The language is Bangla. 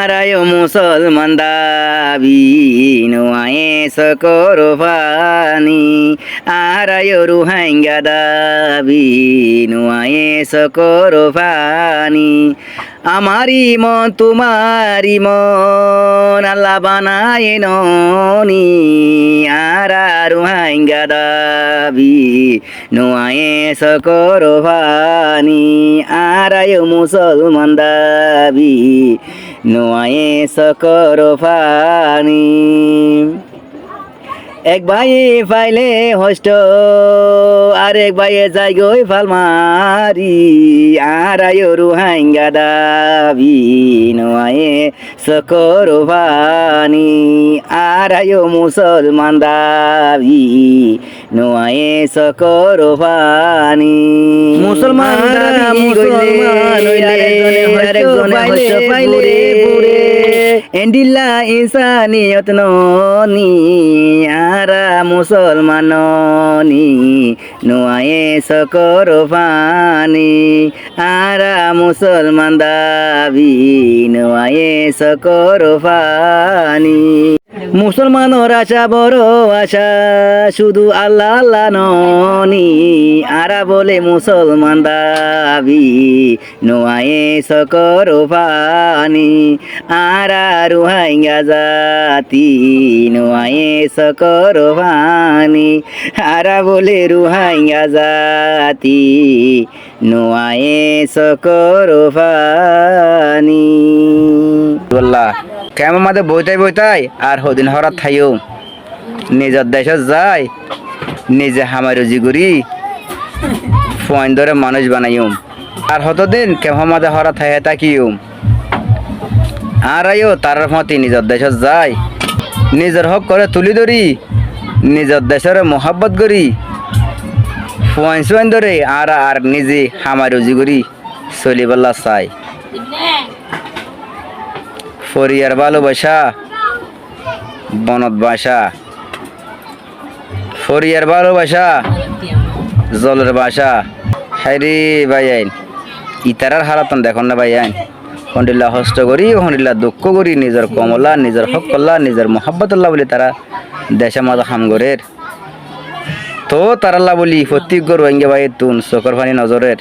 আরায় মুসলমান দাবি নোয়ায়ে সকর ফানি আরায় রুহাইঙ্গা দাবি নোয়ায়ে সকর ফানি আমারি মন তোমারি মন আল্লাহ বানায় ননি আরা রুহাইঙ্গা দাবি নোয়ায়ে সকর ফানি আরায় মুসলমান দাবি নোয়ায়ে সকর ফানি এক ভাই ফাইলে হষ্ট আরেক ভাইয়ে যাই গই ফালমারি আরায় রুহাইঙ্গা দাবি নোয়ায়ে সকর ফানি আরায় মুসলমান দাবি নোয়ায়ে সকর ফানি মুসলমান এন্ডিল্লা ইনসানিয়ত ননি আরা মুসলমান ননি নোয়ায়ে সকর ফানি আরা মুসলমান দাবি নোয়ায়ে সকর ফানি মুসলমানের আশা বড় আশা শুধু আল্লাহ আল্লাহ ননি আরা বলে মুসলমান দাবি নোয়ায়ে সকর ফানি আরা রুহাইঙ্গা জাতি নোয়ায়ে সকর ফানি আরা বলে রুহাইঙ্গা জাতি নোয়ায়ে সকর ফানি বললা কেমন মাঝে বইতাই বইতাই আর হদিন হরাত থাইও নিজের দেশত যাই নিজে হামাই রুজি করি ফোন ধরে মানুষ বানাইম আর হতদিন কেমন মাঝে হরাত থাই তাকিও আর আইও তার মতি নিজের দেশত যাই নিজের হক করে তুলি ধরি নিজের দেশের মোহাব্বত করি ফোন সোয়ান ধরে আর নিজে হামাই রুজি করি চলিবাল্লা চাই ফরিয়ার ভালোবাসা বনত বাসা ফরিয়ার ভালোবাসা জলের বাসা হাইরে ভাই আইন ইতারার হারাতন দেখুন না ভাই আইন হন্ডিল্লা হস্ত করি হন্ডিল্লা দুঃখ করি নিজের কমলা নিজের হক করলা নিজের মোহাব্বতুল্লাহ বলি তারা দেশে মাঝে হামগরের তো তারাল্লা বলি প্রত্যেক রোহিঙ্গা ভাই তুন চোখের পানি নজরের